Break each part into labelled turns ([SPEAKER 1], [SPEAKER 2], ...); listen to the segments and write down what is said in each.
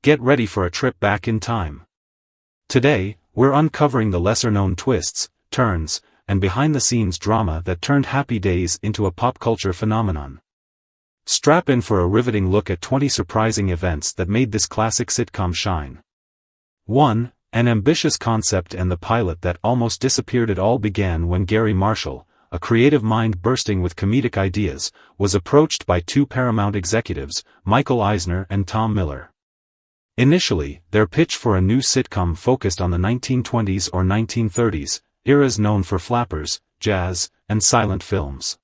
[SPEAKER 1] get ready for a trip back in time. Today, we're uncovering the lesser-known twists, turns, and behind-the-scenes drama that turned Happy Days into a pop-culture phenomenon. Strap in for a riveting look at 20 surprising events that made this classic sitcom shine. 1. An ambitious concept and the pilot that almost disappeared. It all began when Gary Marshall, a creative mind bursting with comedic ideas, was approached by two Paramount executives, Michael Eisner and Tom Miller. Initially, their pitch for a new sitcom focused on the 1920s or 1930s, eras known for flappers, jazz, and silent films.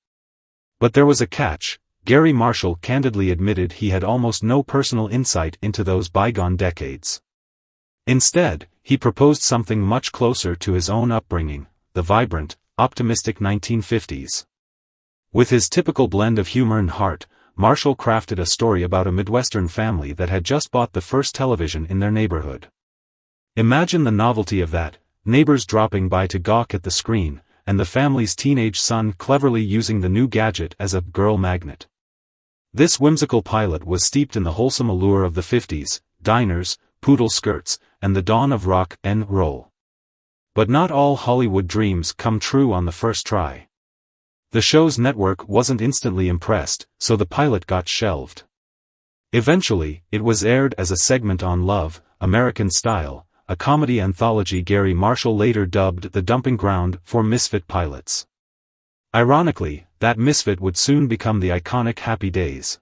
[SPEAKER 1] But there was a catch. Gary Marshall candidly admitted he had almost no personal insight into those bygone decades. Instead, he proposed something much closer to his own upbringing, the vibrant, optimistic 1950s. With his typical blend of humor and heart, Marshall crafted a story about a Midwestern family that had just bought the first television in their neighborhood. Imagine the novelty of that, neighbors dropping by to gawk at the screen, and the family's teenage son cleverly using the new gadget as a girl magnet. This whimsical pilot was steeped in the wholesome allure of the 50s, diners, poodle skirts, and the dawn of rock and roll. But not all Hollywood dreams come true on the first try. The show's network wasn't instantly impressed, so the pilot got shelved. Eventually, it was aired as a segment on Love, American Style, a comedy anthology Gary Marshall later dubbed the dumping ground for misfit pilots. Ironically, that misfit would soon become the iconic Happy Days.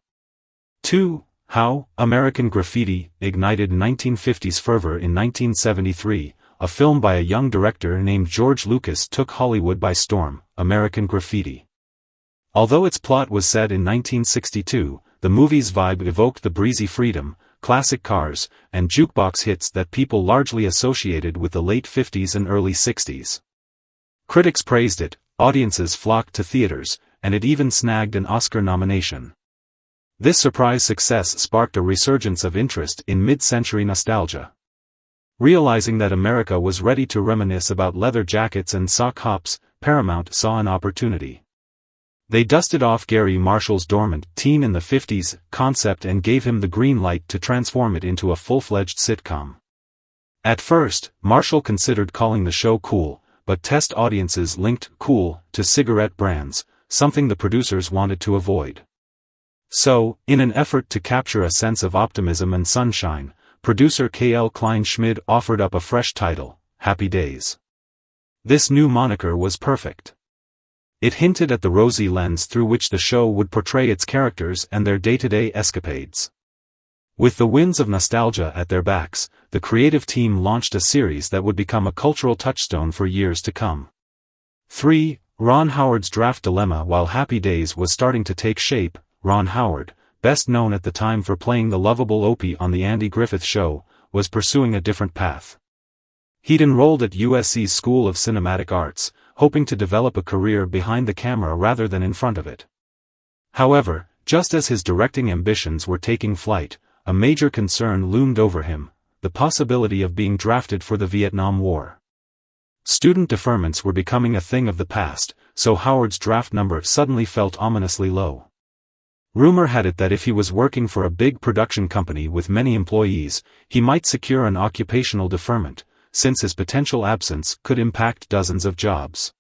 [SPEAKER 1] 2. How American Graffiti ignited 1950s fervor. In 1973, a film by a young director named George Lucas took Hollywood by storm, American Graffiti. Although its plot was set in 1962, the movie's vibe evoked the breezy freedom, classic cars, and jukebox hits that people largely associated with the late 50s and early 60s. Critics praised it, audiences flocked to theaters, and it even snagged an Oscar nomination. This surprise success sparked a resurgence of interest in mid-century nostalgia. Realizing that America was ready to reminisce about leather jackets and sock hops, Paramount saw an opportunity. They dusted off Gary Marshall's dormant teen in the 50s concept and gave him the green light to transform it into a full-fledged sitcom. At first, Marshall considered calling the show Cool, but test audiences linked Cool to cigarette brands, something the producers wanted to avoid. So, in an effort to capture a sense of optimism and sunshine, producer K.L. Klein-Schmid offered up a fresh title, Happy Days. This new moniker was perfect. It hinted at the rosy lens through which the show would portray its characters and their day-to-day escapades. With the winds of nostalgia at their backs, the creative team launched a series that would become a cultural touchstone for years to come. 3. Ron Howard's Draft Dilemma. While Happy Days was starting to take shape, Ron Howard, best known at the time for playing the lovable Opie on The Andy Griffith Show, was pursuing a different path. He'd enrolled at USC's School of Cinematic Arts, hoping to develop a career behind the camera rather than in front of it. However, just as his directing ambitions were taking flight, a major concern loomed over him, the possibility of being drafted for the Vietnam War. Student deferments were becoming a thing of the past, so Howard's draft number suddenly felt ominously low. Rumor had it that if he was working for a big production company with many employees, he might secure an occupational deferment, since his potential absence could impact dozens of jobs.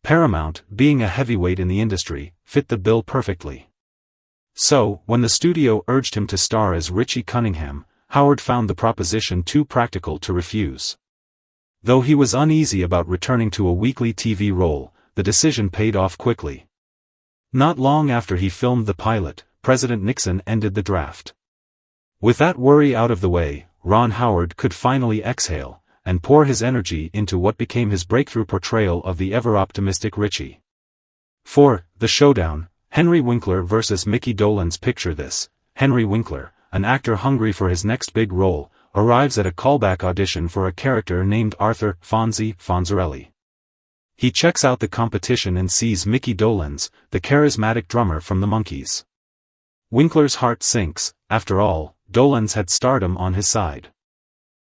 [SPEAKER 1] Paramount, being a heavyweight in the industry, fit the bill perfectly. So, when the studio urged him to star as Richie Cunningham, Howard found the proposition too practical to refuse. Though he was uneasy about returning to a weekly TV role, the decision paid off quickly. Not long after he filmed the pilot, President Nixon ended the draft. With that worry out of the way, Ron Howard could finally exhale, and pour his energy into what became his breakthrough portrayal of the ever-optimistic Richie. 4. The Showdown, Henry Winkler vs. Mickey Dolenz. Picture this: Henry Winkler, an actor hungry for his next big role, arrives at a callback audition for a character named Arthur Fonzie Fonzarelli. He checks out the competition and sees Mickey Dolenz, the charismatic drummer from the Monkees. Winkler's heart sinks. After all, Dolenz had stardom on his side.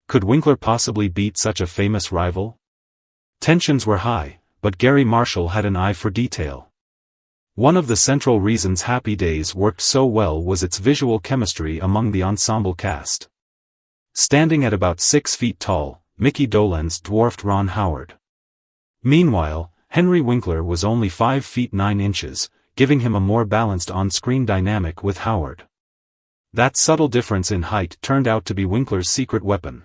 [SPEAKER 1] Could Winkler possibly beat such a famous rival? Tensions were high, but Gary Marshall had an eye for detail. One of the central reasons Happy Days worked so well was its visual chemistry among the ensemble cast. Standing at about 6 feet tall, Mickey DOLENZ dwarfed Ron Howard. Meanwhile, Henry Winkler was only 5 feet 9 inches, giving him a more balanced on-screen dynamic with Howard. That subtle difference in height turned out to be Winkler's secret weapon.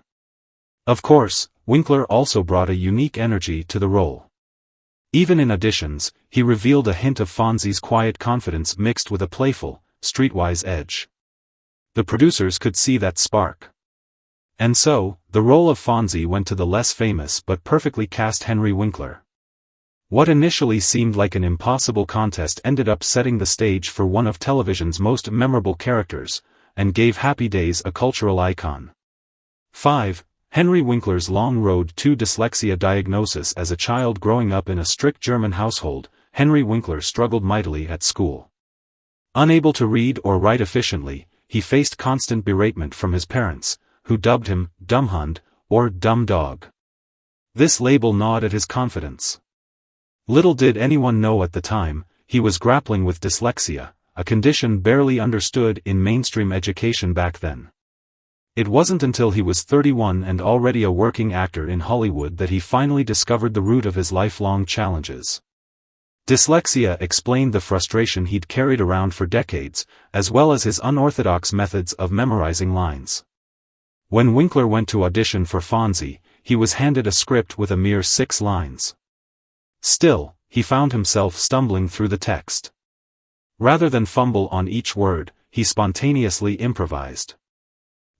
[SPEAKER 1] Of course, Winkler also brought a unique energy to the role. Even in auditions, he revealed a hint of Fonzie's quiet confidence mixed with a playful, streetwise edge. The producers could see that spark. And so, the role of Fonzie went to the less famous but perfectly cast Henry Winkler. What initially seemed like an impossible contest ended up setting the stage for one of television's most memorable characters, and gave Happy Days a cultural icon. 5. Henry Winkler's long road to dyslexia diagnosis. As a child growing up in a strict German household, Henry Winkler struggled mightily at school. Unable to read or write efficiently, he faced constant beratement from his parents, who dubbed him Dummhund, or Dumb Dog. This label gnawed at his confidence. Little did anyone know at the time, he was grappling with dyslexia, a condition barely understood in mainstream education back then. It wasn't until he was 31 and already a working actor in Hollywood that he finally discovered the root of his lifelong challenges. Dyslexia explained the frustration he'd carried around for decades, as well as his unorthodox methods of memorizing lines. When Winkler went to audition for Fonzie, he was handed a script with a mere 6 lines. Still, he found himself stumbling through the text. Rather than fumble on each word, he spontaneously improvised.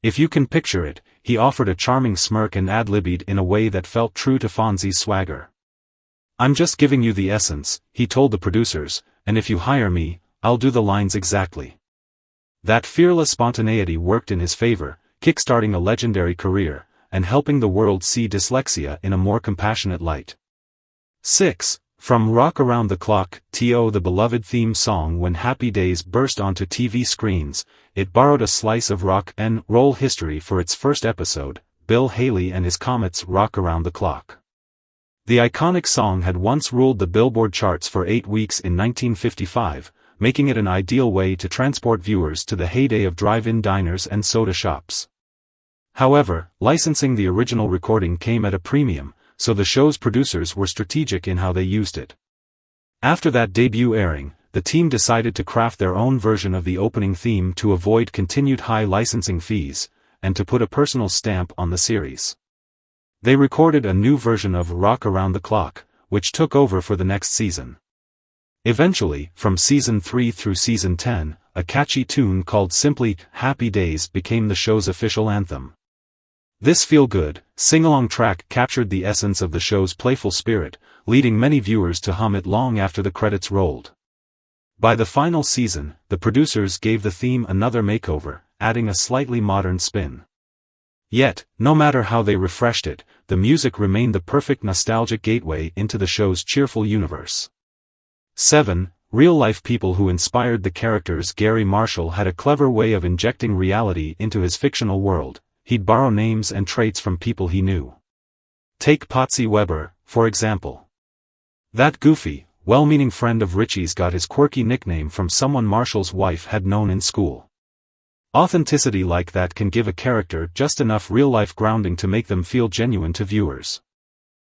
[SPEAKER 1] If you can picture it, he offered a charming smirk and ad-libbed in a way that felt true to Fonzie's swagger. "I'm just giving you the essence," he told the producers, "and if you hire me, I'll do the lines exactly." That fearless spontaneity worked in his favor, kickstarting a legendary career, and helping the world see dyslexia in a more compassionate light. 6. From Rock Around the Clock, to the beloved theme song when Happy Days burst onto TV screens, it borrowed a slice of rock and roll history for its first episode, Bill Haley and His Comets' Rock Around the Clock. The iconic song had once ruled the Billboard charts for 8 weeks in 1955, making it an ideal way to transport viewers to the heyday of drive-in diners and soda shops. However, licensing the original recording came at a premium, so the show's producers were strategic in how they used it. After that debut airing, the team decided to craft their own version of the opening theme to avoid continued high licensing fees, and to put a personal stamp on the series. They recorded a new version of Rock Around the Clock, which took over for the next season. Eventually, from season 3 through season 10, a catchy tune called simply Happy Days became the show's official anthem. This feel-good, sing-along track captured the essence of the show's playful spirit, leading many viewers to hum it long after the credits rolled. By the final season, the producers gave the theme another makeover, adding a slightly modern spin. Yet, no matter how they refreshed it, the music remained the perfect nostalgic gateway into the show's cheerful universe. 7. Real-life people who inspired the characters. Gary Marshall had a clever way of injecting reality into his fictional world. He'd borrow names and traits from people he knew. Take Patsy Weber, for example. That goofy, well-meaning friend of Richie's got his quirky nickname from someone Marshall's wife had known in school. Authenticity like that can give a character just enough real-life grounding to make them feel genuine to viewers.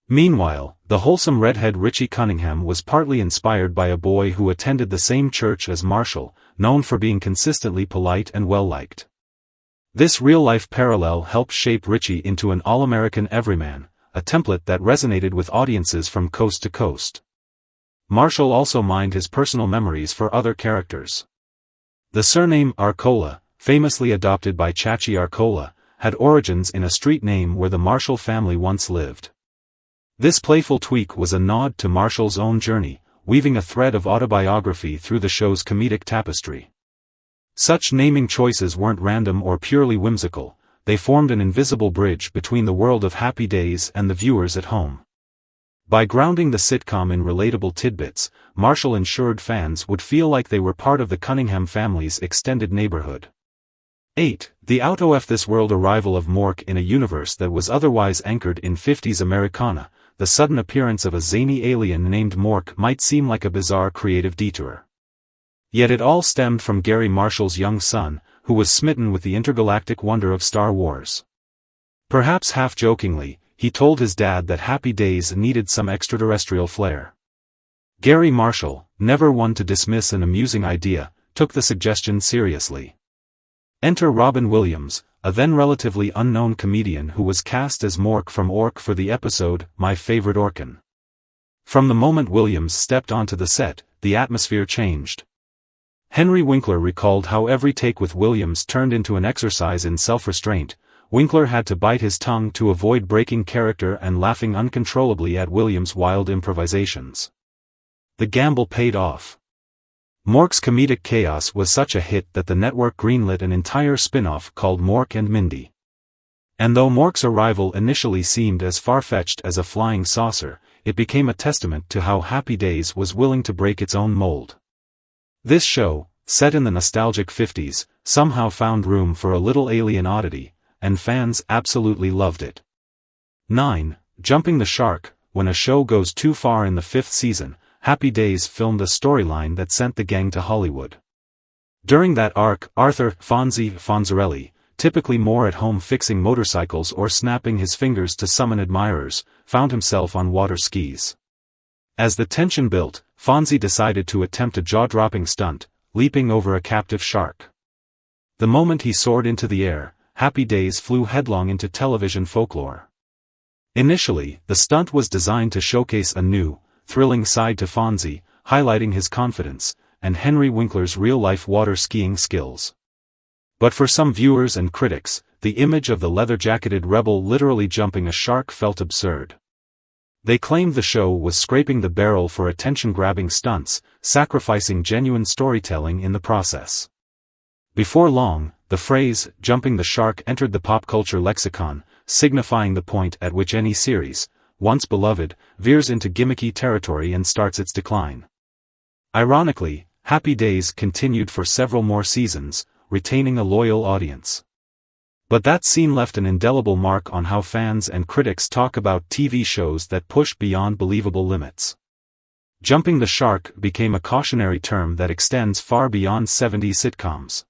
[SPEAKER 1] Meanwhile, the wholesome redhead Richie Cunningham was partly inspired by a boy who attended the same church as Marshall, known for being consistently polite and well-liked. This real-life parallel helped shape Richie into an all-American everyman, a template that resonated with audiences from coast to coast. Marshall also mined his personal memories for other characters. The surname Arcola, famously adopted by Chachi Arcola, had origins in a street name where the Marshall family once lived. This playful tweak was a nod to Marshall's own journey, weaving a thread of autobiography through the show's comedic tapestry. Such naming choices weren't random or purely whimsical, they formed an invisible bridge between the world of Happy Days and the viewers at home. By grounding the sitcom in relatable tidbits, Marshall ensured fans would feel like they were part of the Cunningham family's extended neighborhood. 8. The out-of-this world arrival of MORK in a universe that was otherwise anchored in 50s Americana. The sudden appearance of a zany alien named MORK might seem like a bizarre creative detour. Yet it all stemmed from Gary Marshall's young son, who was smitten with the intergalactic wonder of Star Wars. Perhaps half-jokingly, he told his dad that Happy Days needed some extraterrestrial flair. Gary Marshall, never one to dismiss an amusing idea, took the suggestion seriously. Enter Robin Williams, a then relatively unknown comedian who was cast as Mork from Ork for the episode, My Favorite Orkin. From the moment Williams stepped onto the set, the atmosphere changed. Henry Winkler recalled how every take with Williams turned into an exercise in self-restraint. Winkler had to bite his tongue to avoid breaking character and laughing uncontrollably at Williams' wild improvisations. The gamble paid off. Mork's comedic chaos was such a hit that the network greenlit an entire spin-off called Mork and Mindy. And though Mork's arrival initially seemed as far-fetched as a flying saucer, it became a testament to how Happy Days was willing to break its own mold. This show, set in the nostalgic 50s, somehow found room for a little alien oddity, and fans absolutely loved it. 9. Jumping the shark. When a show goes too far in the 5th season, Happy Days filmed a storyline that sent the gang to Hollywood. During that arc, Arthur Fonzarelli, typically more at home fixing motorcycles or snapping his fingers to summon admirers, found himself on water skis. As the tension built, Fonzie decided to attempt a jaw-dropping stunt, leaping over a captive shark. The moment he soared into the air, Happy Days flew headlong into television folklore. Initially, the stunt was designed to showcase a new, thrilling side to Fonzie, highlighting his confidence, and Henry Winkler's real-life water skiing skills. But for some viewers and critics, the image of the leather-jacketed rebel literally jumping a shark felt absurd. They claimed the show was scraping the barrel for attention-grabbing stunts, sacrificing genuine storytelling in the process. Before long, the phrase, jumping the shark, entered the pop culture lexicon, signifying the point at which any series, once beloved, veers into gimmicky territory and starts its decline. Ironically, Happy Days continued for several more seasons, retaining a loyal audience. But that scene left an indelible mark on how fans and critics talk about TV shows that push beyond believable limits. Jumping the shark became a cautionary term that extends far beyond 70s sitcoms.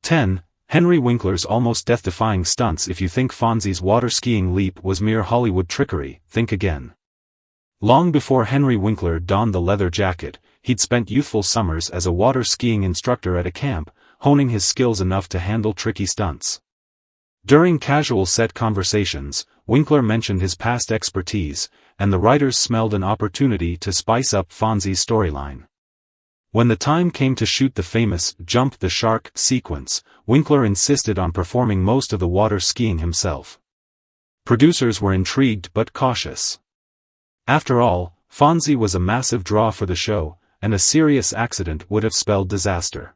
[SPEAKER 1] 10. Henry Winkler's almost death-defying stunts. If you think Fonzie's water-skiing leap was mere Hollywood trickery, think again. Long before Henry Winkler donned the leather jacket, he'd spent youthful summers as a water-skiing instructor at a camp, honing his skills enough to handle tricky stunts. During casual set conversations, Winkler mentioned his past expertise, and the writers smelled an opportunity to spice up Fonzie's storyline. When the time came to shoot the famous Jump the Shark sequence, Winkler insisted on performing most of the water skiing himself. Producers were intrigued but cautious. After all, Fonzie was a massive draw for the show, and a serious accident would have spelled disaster.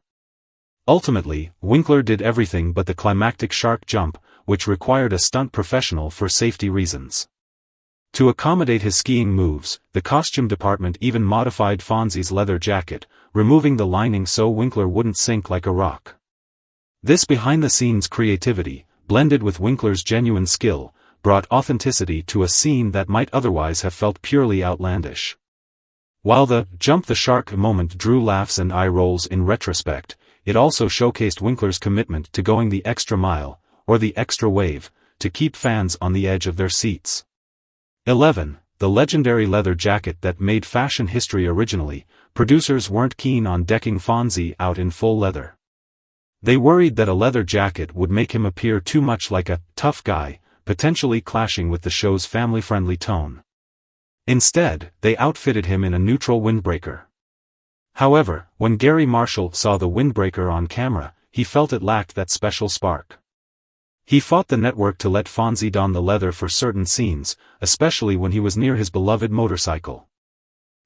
[SPEAKER 1] Ultimately, Winkler did everything but the climactic shark jump, which required a stunt professional for safety reasons. To accommodate his skiing moves, the costume department even modified Fonzie's leather jacket, removing the lining so Winkler wouldn't sink like a rock. This behind-the-scenes creativity, blended with Winkler's genuine skill, brought authenticity to a scene that might otherwise have felt purely outlandish. While the Jump the Shark moment drew laughs and eye rolls in retrospect, it also showcased Winkler's commitment to going the extra mile, or the extra wave, to keep fans on the edge of their seats. 11. The legendary leather jacket that made fashion history. Originally, producers weren't keen on decking Fonzie out in full leather. They worried that a leather jacket would make him appear too much like a tough guy, potentially clashing with the show's family-friendly tone. Instead, they outfitted him in a neutral windbreaker. However, when Gary Marshall saw the windbreaker on camera, he felt it lacked that special spark. He fought the network to let Fonzie don the leather for certain scenes, especially when he was near his beloved motorcycle.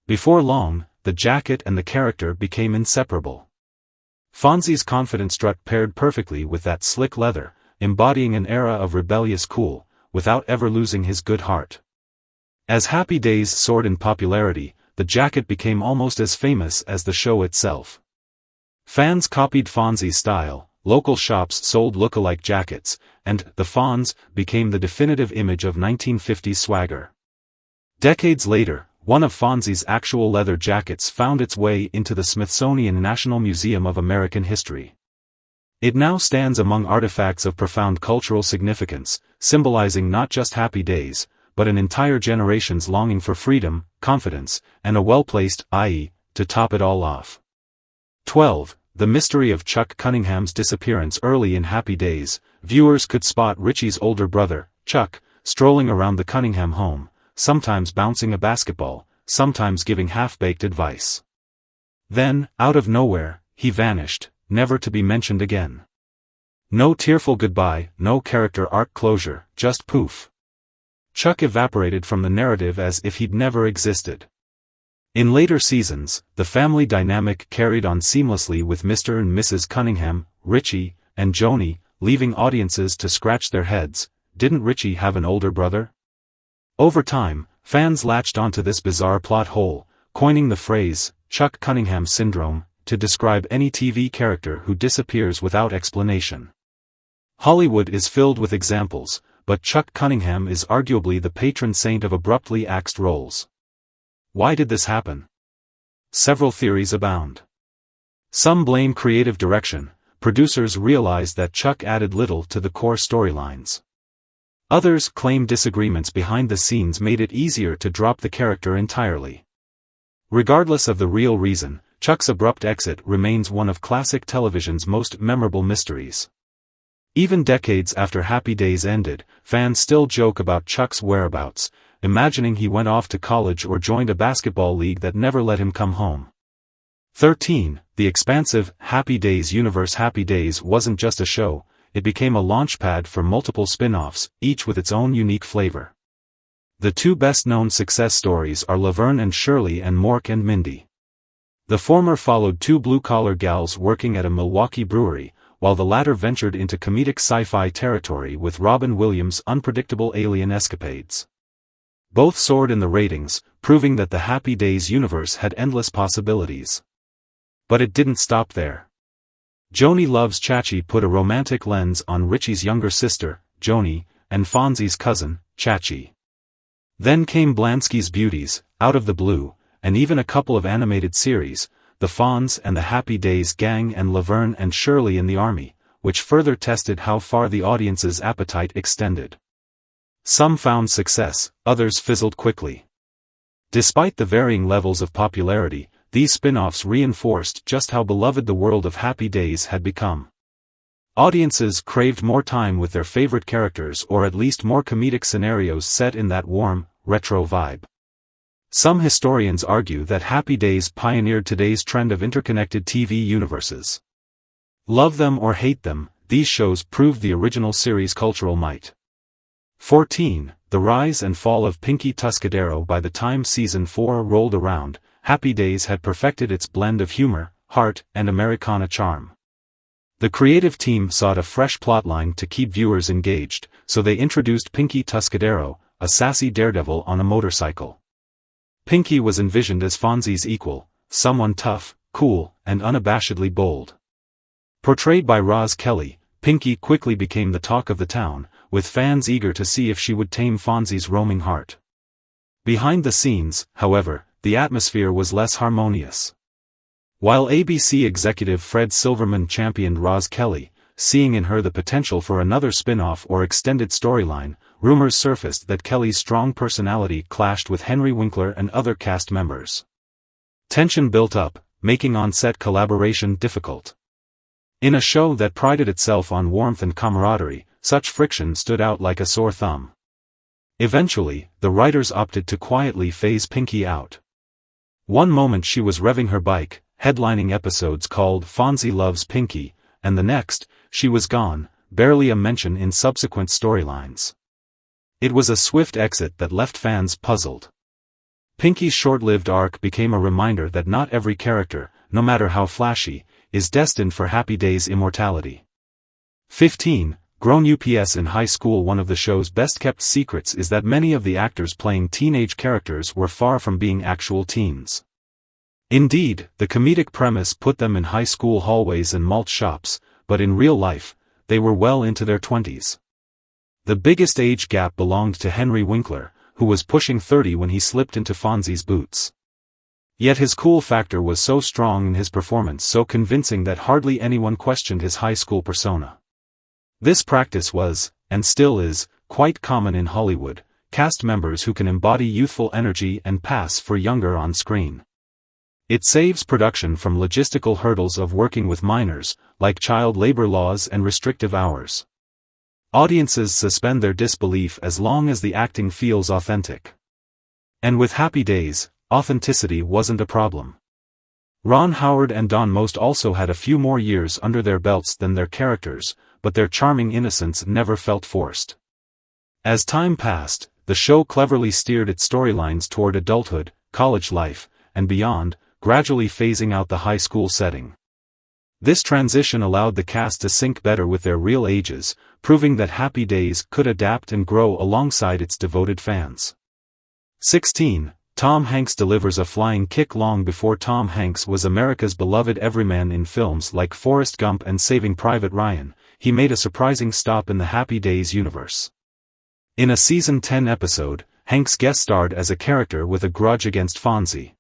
[SPEAKER 1] Before long, the jacket and the character became inseparable. Fonzie's confident strut paired perfectly with that slick leather, embodying an era of rebellious cool, without ever losing his good heart. As Happy Days soared in popularity, the jacket became almost as famous as the show itself. Fans copied Fonzie's style, local shops sold look-alike jackets, and the Fonz became the definitive image of 1950s swagger. Decades later, one of Fonzie's actual leather jackets found its way into the Smithsonian National Museum of American History. It now stands among artifacts of profound cultural significance, symbolizing not just happy days, but an entire generation's longing for freedom, confidence, and a well-placed IE to top it all off. 12. The mystery of Chuck Cunningham's disappearance. Early in Happy Days, viewers could spot Richie's older brother, Chuck, strolling around the Cunningham home, sometimes bouncing a basketball, sometimes giving half-baked advice. Then, out of nowhere, he vanished, never to be mentioned again. No tearful goodbye, no character arc closure, just poof. Chuck evaporated from the narrative as if he'd never existed. In later seasons, the family dynamic carried on seamlessly with Mr. and Mrs. Cunningham, Richie, and Joni, leaving audiences to scratch their heads. Didn't Richie have an older brother? Over time, fans latched onto this bizarre plot hole, coining the phrase, Chuck Cunningham syndrome, to describe any TV character who disappears without explanation. Hollywood is filled with examples, but Chuck Cunningham is arguably the patron saint of abruptly axed roles. Why did this happen? Several theories abound. Some blame creative direction. Producers realized that Chuck added little to the core storylines. Others claim disagreements behind the scenes made it easier to drop the character entirely. Regardless of the real reason, Chuck's abrupt exit remains one of classic television's most memorable mysteries. Even decades after Happy Days ended, fans still joke about Chuck's whereabouts, imagining he went off to college or joined a basketball league that never let him come home. 13. The expansive Happy Days universe. Happy Days wasn't just a show, it became a launchpad for multiple spin-offs, each with its own unique flavor. The two best-known success stories are Laverne and Shirley and Mork and Mindy. The former followed two blue-collar gals working at a Milwaukee brewery, while the latter ventured into comedic sci-fi territory with Robin Williams' unpredictable alien escapades. Both soared in the ratings, proving that the Happy Days universe had endless possibilities. But it didn't stop there. Joni Loves Chachi put a romantic lens on Richie's younger sister, Joni, and Fonzie's cousin, Chachi. Then came Blansky's Beauties, Out of the Blue, and even a couple of animated series, The Fonz and the Happy Days Gang and Laverne and Shirley in the Army, which further tested how far the audience's appetite extended. Some found success, others fizzled quickly. Despite the varying levels of popularity, these spin-offs reinforced just how beloved the world of Happy Days had become. Audiences craved more time with their favorite characters, or at least more comedic scenarios set in that warm, retro vibe. Some historians argue that Happy Days pioneered today's trend of interconnected TV universes. Love them or hate them, these shows proved the original series' cultural might. 14. The rise and fall of Pinky Tuscadero. By the time Season 4 rolled around, Happy Days had perfected its blend of humor, heart, and Americana charm. The creative team sought a fresh plotline to keep viewers engaged, so they introduced Pinky Tuscadero, a sassy daredevil on a motorcycle. Pinky was envisioned as Fonzie's equal, someone tough, cool, and unabashedly bold. Portrayed by Roz Kelly, Pinky quickly became the talk of the town, with fans eager to see if she would tame Fonzie's roaming heart. Behind the scenes, however, the atmosphere was less harmonious. While ABC executive Fred Silverman championed Roz Kelly, seeing in her the potential for another spin-off or extended storyline, rumors surfaced that Kelly's strong personality clashed with Henry Winkler and other cast members. Tension built up, making on-set collaboration difficult. In a show that prided itself on warmth and camaraderie, such friction stood out like a sore thumb. Eventually, the writers opted to quietly phase Pinky out. One moment she was revving her bike, headlining episodes called Fonzie Loves Pinky, and the next, she was gone, barely a mention in subsequent storylines. It was a swift exit that left fans puzzled. Pinky's short-lived arc became a reminder that not every character, no matter how flashy, is destined for Happy Days immortality. 15. Grown ups in high school. One of the show's best-kept secrets is that many of the actors playing teenage characters were far from being actual teens. Indeed, the comedic premise put them in high school hallways and malt shops, but in real life, they were well into their 20s. The biggest age gap belonged to Henry Winkler, who was pushing 30 when he slipped into Fonzie's boots. Yet his cool factor was so strong and his performance so convincing that hardly anyone questioned his high school persona. This practice was, and still is, quite common in Hollywood, cast members who can embody youthful energy and pass for younger on screen. It saves production from logistical hurdles of working with minors, like child labor laws and restrictive hours. Audiences suspend their disbelief as long as the acting feels authentic. And with Happy Days, authenticity wasn't a problem. Ron Howard and Don Most also had a few more years under their belts than their characters, but their charming innocence never felt forced. As time passed, the show cleverly steered its storylines toward adulthood, college life, and beyond, gradually phasing out the high school setting. This transition allowed the cast to sync better with their real ages, proving that Happy Days could adapt and grow alongside its devoted fans. 16. Tom Hanks delivers a flying kick. Long before Tom Hanks was America's beloved everyman in films like Forrest Gump and Saving Private Ryan, he made a surprising stop in the Happy Days universe. In a season 10 episode, Hanks guest-starred as a character with a grudge against Fonzie.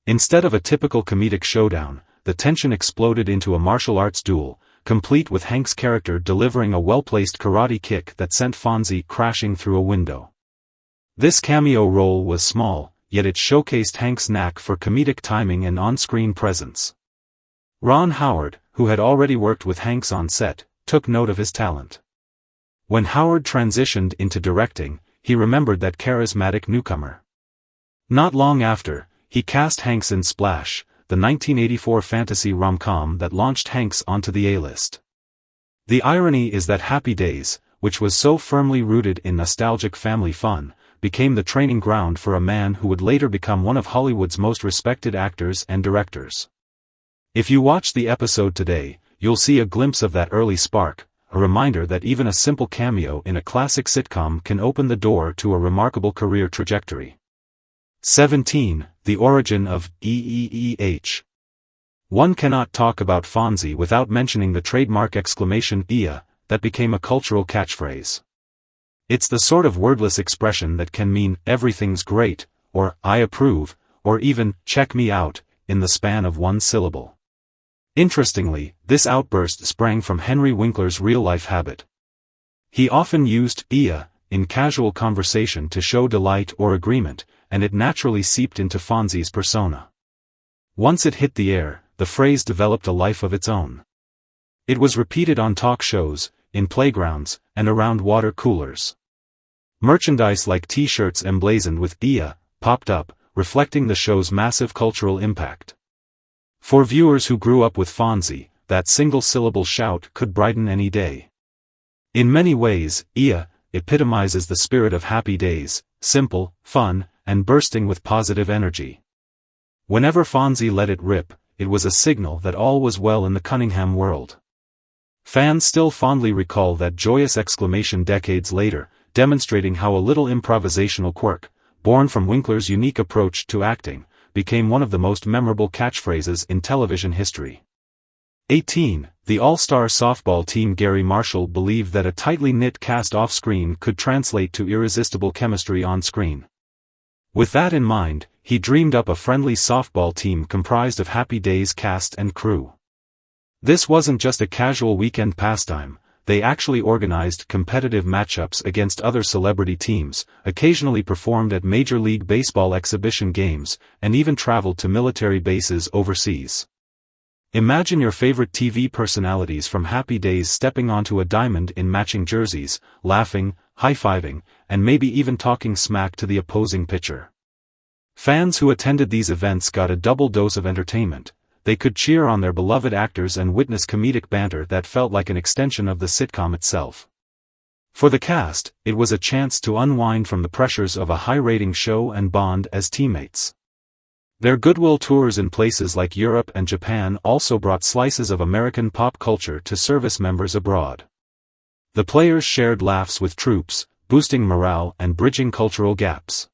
[SPEAKER 1] Instead of a typical comedic showdown, the tension exploded into a martial arts duel, complete with Hanks' character delivering a well-placed karate kick that sent Fonzie crashing through a window. This cameo role was small, yet it showcased Hanks' knack for comedic timing and on-screen presence. Ron Howard, who had already worked with Hanks on set, took note of his talent. When Howard transitioned into directing, he remembered that charismatic newcomer. Not long after, he cast Hanks in Splash, the 1984 fantasy rom-com that launched Hanks onto the A-list. The irony is that Happy Days, which was so firmly rooted in nostalgic family fun, became the training ground for a man who would later become one of Hollywood's most respected actors and directors. If you watch the episode today, you'll see a glimpse of that early spark, a reminder that even a simple cameo in a classic sitcom can open the door to a remarkable career trajectory. 17. The origin of EEEH. One cannot talk about Fonzie without mentioning the trademark exclamation "EEEH" that became a cultural catchphrase. It's the sort of wordless expression that can mean "everything's great," or "I approve," or even "check me out," in the span of one syllable. Interestingly, this outburst sprang from Henry Winkler's real-life habit. He often used "EEEH" in casual conversation to show delight or agreement, and it naturally seeped into Fonzie's persona. Once it hit the air, the phrase developed a life of its own. It was repeated on talk shows, in playgrounds, and around water coolers. Merchandise like T-shirts emblazoned with EEEH popped up, reflecting the show's massive cultural impact. For viewers who grew up with Fonzie, that single-syllable shout could brighten any day. In many ways, EEEH epitomizes the spirit of Happy Days, simple, fun, and bursting with positive energy. Whenever Fonzie let it rip, it was a signal that all was well in the Cunningham world. Fans still fondly recall that joyous exclamation decades later, demonstrating how a little improvisational quirk, born from Winkler's unique approach to acting, became one of the most memorable catchphrases in television history. 18. The all-star softball team. Gary Marshall believed that a tightly knit cast off-screen could translate to irresistible chemistry on-screen. With that in mind, he dreamed up a friendly softball team comprised of Happy Days cast and crew. This wasn't just a casual weekend pastime, they actually organized competitive matchups against other celebrity teams, occasionally performed at Major League Baseball exhibition games, and even traveled to military bases overseas. Imagine your favorite TV personalities from Happy Days stepping onto a diamond in matching jerseys, laughing, high-fiving, and maybe even talking smack to the opposing pitcher. Fans who attended these events got a double dose of entertainment. They could cheer on their beloved actors and witness comedic banter that felt like an extension of the sitcom itself. For the cast, it was a chance to unwind from the pressures of a high-rating show and bond as teammates. Their goodwill tours in places like Europe and Japan also brought slices of American pop culture to service members abroad. The players shared laughs with troops, boosting morale and bridging cultural gaps.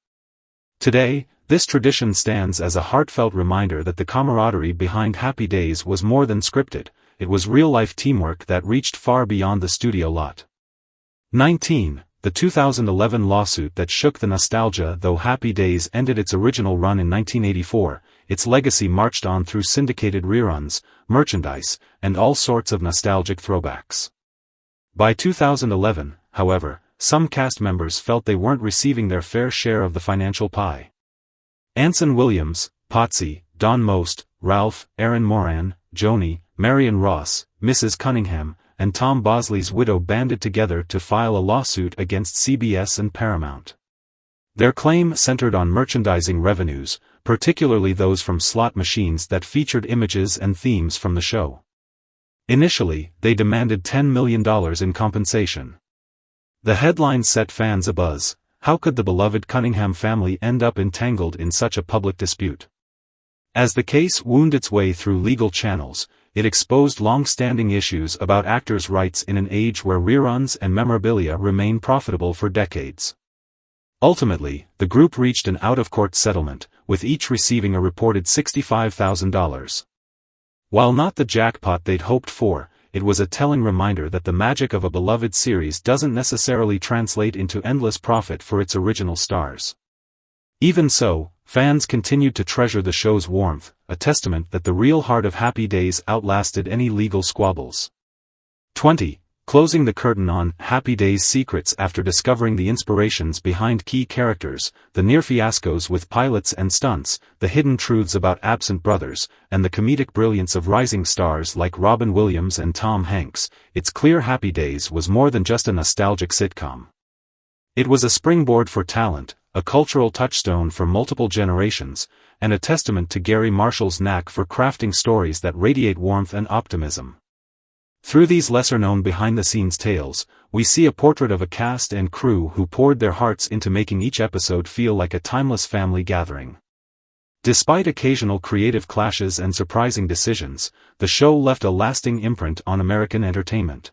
[SPEAKER 1] Today, this tradition stands as a heartfelt reminder that the camaraderie behind Happy Days was more than scripted, it was real-life teamwork that reached far beyond the studio lot. 19. The 2011 lawsuit that shook the nostalgia. Though Happy Days ended its original run in 1984, its legacy marched on through syndicated reruns, merchandise, and all sorts of nostalgic throwbacks. By 2011, however, some cast members felt they weren't receiving their fair share of the financial pie. Anson Williams, Potsy, Don Most, Ralph, Aaron Moran, Joni, Marion Ross, Mrs. Cunningham, and Tom Bosley's widow banded together to file a lawsuit against CBS and Paramount. Their claim centered on merchandising revenues, particularly those from slot machines that featured images and themes from the show. Initially, they demanded $10 million in compensation. The headline set fans abuzz. How could the beloved Cunningham family end up entangled in such a public dispute? As the case wound its way through legal channels, it exposed long-standing issues about actors' rights in an age where reruns and memorabilia remain profitable for decades. Ultimately, the group reached an out-of-court settlement, with each receiving a reported $65,000. While not the jackpot they'd hoped for, it was a telling reminder that the magic of a beloved series doesn't necessarily translate into endless profit for its original stars. Even so, fans continued to treasure the show's warmth, a testament that the real heart of Happy Days outlasted any legal squabbles. 20. Closing the curtain on Happy Days secrets after discovering the inspirations behind key characters, the near fiascos with pilots and stunts, the hidden truths about absent brothers, and the comedic brilliance of rising stars like Robin Williams and Tom Hanks, it's clear Happy Days was more than just a nostalgic sitcom. It was a springboard for talent, a cultural touchstone for multiple generations, and a testament to Gary Marshall's knack for crafting stories that radiate warmth and optimism. Through these lesser-known behind-the-scenes tales, we see a portrait of a cast and crew who poured their hearts into making each episode feel like a timeless family gathering. Despite occasional creative clashes and surprising decisions, the show left a lasting imprint on American entertainment.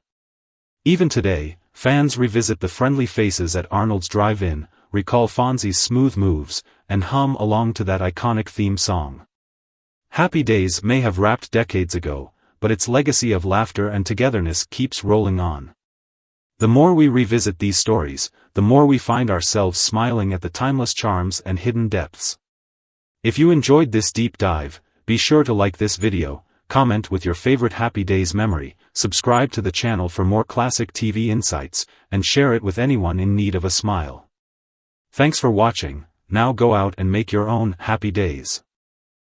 [SPEAKER 1] Even today, fans revisit the friendly faces at Arnold's Drive-In, recall Fonzie's smooth moves, and hum along to that iconic theme song. Happy Days may have wrapped decades ago, but its legacy of laughter and togetherness keeps rolling on. The more we revisit these stories, the more we find ourselves smiling at the timeless charms and hidden depths. If you enjoyed this deep dive, be sure to like this video, comment with your favorite Happy Days memory, subscribe to the channel for more classic TV insights, and share it with anyone in need of a smile. Thanks for watching. Now go out and make your own Happy Days.